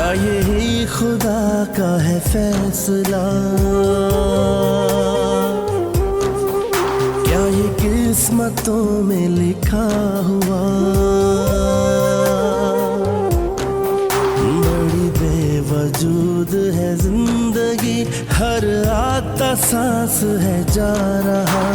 यही खुदा का है फैसला, क्या ये किस्मतों में लिखा हुआ। बड़ी बेवजूद है जिंदगी, हर आता सांस है जा रहा।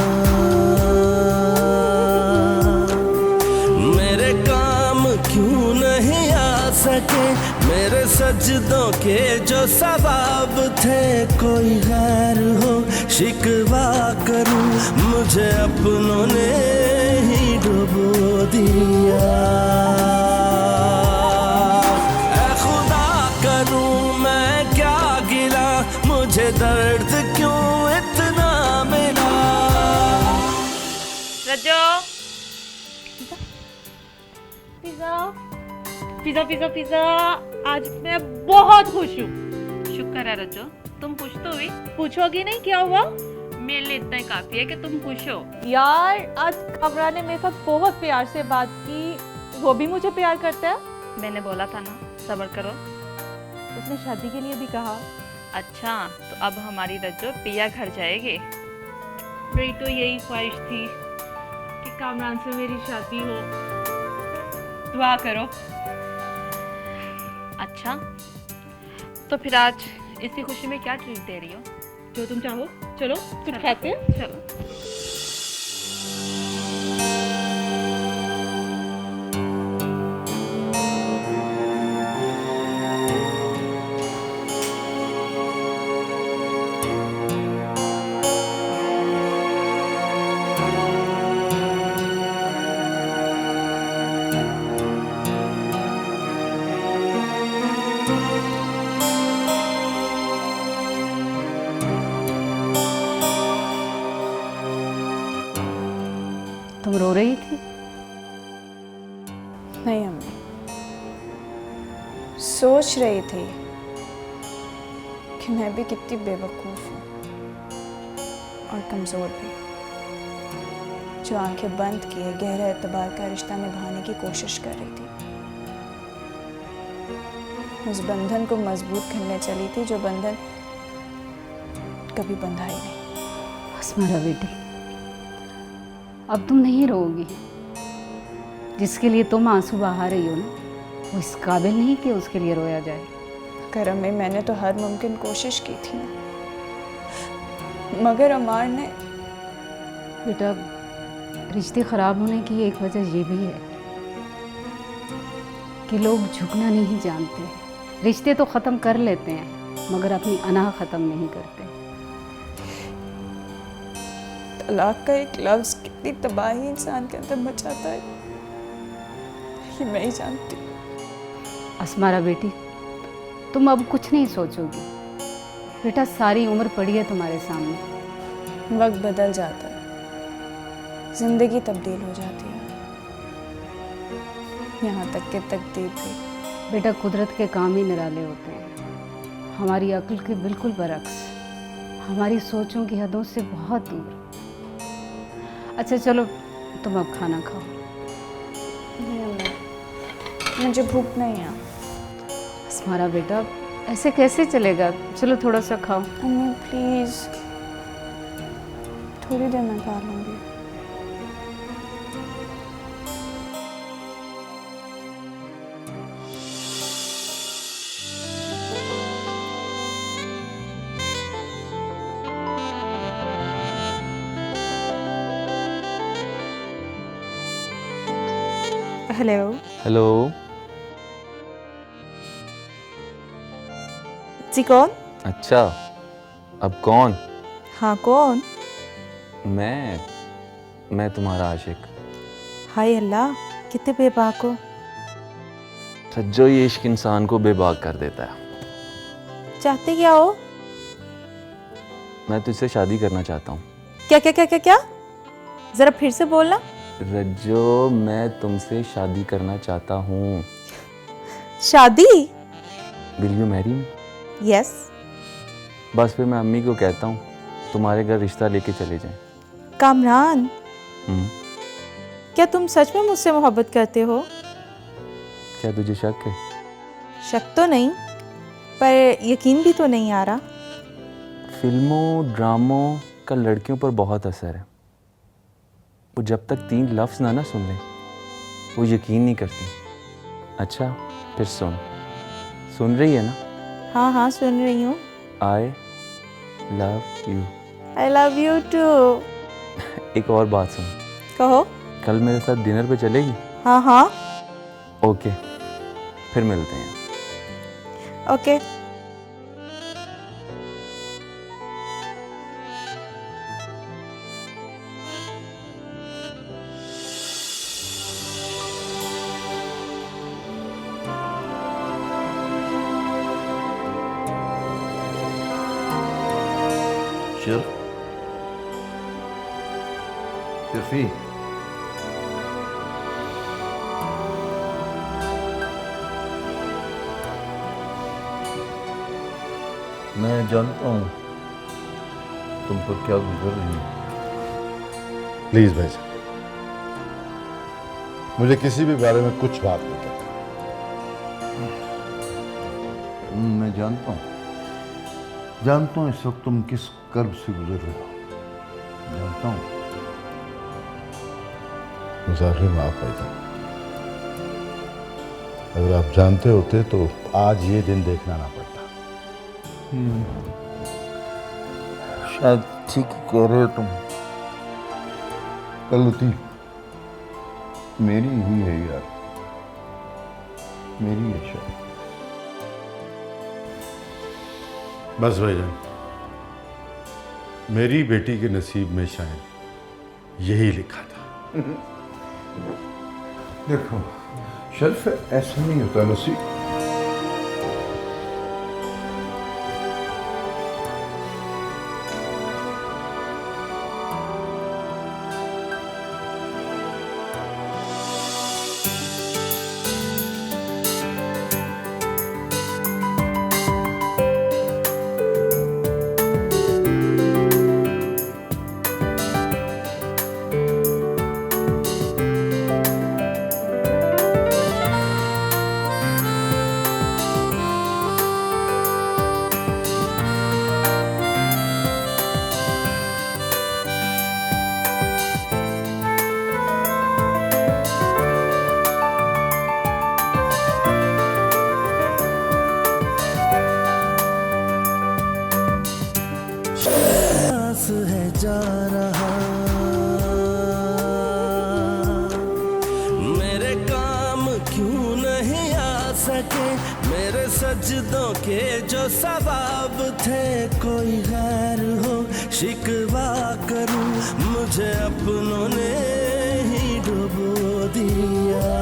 मेरे काम क्यों नहीं आ सके, मेरे सजदों के जो सवाब थे। कोई गैर हो शिकवा करूं, मुझे अपनों ने ही डुबो दिया। ऐ खुदा करूं मैं क्या गिला, मुझे दर्द क्यों इतना मिला। रज्जो, पिज़्ज़ा पिज़्ज़ा पिज़्ज़ा पिज़्ज़ा। आज मैं बहुत खुश हूँ। शुक्र है रज्जो, तुम खुश तो हुई। पूछोगी नहीं क्या हुआ? मेरे लिए इतना ही काफी है कि तुम खुश हो। यार आज कमरा ने मेरे साथ बहुत प्यार से बात की। वो भी मुझे प्यार करता है। मैंने बोला था ना सब्र करो। उसने शादी के लिए भी कहा। अच्छा, तो अब हमारी रज्जो पिया घर जाएगी। मेरी तो यही ख्वाहिश थी कि कामरान से मेरी शादी हो। दुआ करो। अच्छा, तो फिर आज इसी खुशी में क्या ट्रीट दे रही हो? जो तुम चाहो। चलो कुछ खाते हैं। चलो। तुम रो रही थी? नहीं अम्मी, सोच रही थी कि मैं भी कितनी बेवकूफ़ हूँ और कमज़ोर भी, जो आंखें बंद किए गहरे एतबार का रिश्ता निभाने की कोशिश कर रही थी। उस बंधन को मजबूत करने चली थी जो बंधन कभी बंधा ही नहीं। अस्मारा बेटी, अब तुम नहीं रोओगी। जिसके लिए तुम आंसू बहा रही हो ना, वो इस काबिल नहीं कि उसके लिए रोया जाए। करम में मैंने तो हर मुमकिन कोशिश की थी ना, मगर अमार ने। बेटा, रिश्ते खराब होने की एक वजह ये भी है कि लोग झुकना नहीं जानते। रिश्ते तो ख़त्म कर लेते हैं मगर अपनी अनाह ख़त्म नहीं करते। तलाक का एक लफ्ज़ कितनी तबाही इंसान के अंदर मचाता है, ये मैं ही जानती। अस्मारा बेटी, तुम अब कुछ नहीं सोचोगी। बेटा, सारी उम्र पड़ी है तुम्हारे सामने। वक्त बदल जाता है, जिंदगी तब्दील हो जाती है, यहाँ तक कि तकदीर भी। बेटा, कुदरत के काम ही निराले होते हैं। हमारी अक्ल के बिल्कुल बरक्स, हमारी सोचों की हदों से बहुत दूर। अच्छा चलो, तुम अब खाना खाओ। नहीं, मुझे भूख नहीं है। अस्मारा बेटा, ऐसे कैसे चलेगा? चलो थोड़ा सा खाओ। अम्मी प्लीज़, थोड़ी देर में खा लूँगी। हेलो। हेलो। जी कौन? अच्छा, अब कौन? हाँ कौन? मैं तुम्हारा आशिक। हाय अल्लाह, कितने बेबाक हो। सज्जो, ये इश्क इंसान को बेबाक कर देता है। चाहते क्या हो? मैं तुझसे शादी करना चाहता हूँ। क्या क्या क्या क्या क्या? जरा फिर से बोलना। रज्जो, मैं तुमसे शादी करना चाहता हूँ। शादी? Will you marry me? Yes. बस फिर मैं अम्मी को कहता हूँ तुम्हारे घर रिश्ता लेके चले जाएं। कामरान, क्या तुम सच में मुझसे मोहब्बत करते हो? क्या तुझे शक है? शक तो नहीं, पर यकीन भी तो नहीं आ रहा। फिल्मों ड्रामों का लड़कियों पर बहुत असर है। वो जब तक 3 लफ्ज़ ना सुन लें वो यकीन नहीं करती। अच्छा फिर सुन रही है ना? हाँ हाँ सुन रही हूँ। I love you. I love you too. एक और बात सुन। कहो। कल मेरे साथ डिनर पे चलेगी? हाँ हाँ ओके फिर मिलते हैं। ओके। शर्फी मैं जानता हूँ तुम पर क्या गुजर रही है। प्लीज भाईजान, मुझे किसी भी बारे में कुछ बात नहीं करना। मैं जानता हूँ इस वक्त तुम किस कर्ब से गुजर रहे हो। जानता हूँ। मुसाफिर माफ भाईजान, अगर आप जानते होते तो आज ये दिन देखना ना पड़ता। शायद ठीक कह रहे हो तुम। गलती मेरी ही है यार, मेरी है शायद। बस भाईजान, मेरी बेटी के नसीब में शायद यही लिखा था। देखो शर्फ ऐसा नहीं होता नसीब। सांस है जा रहा, मेरे काम क्यों नहीं आ सके, मेरे सजदों के जो सवाब थे। कोई गैर हो शिकवा करूं, मुझे अपनों ने ही डुबो दिया।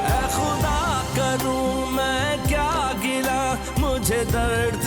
ऐ खुदा करूं मैं क्या गिला, मुझे दर्द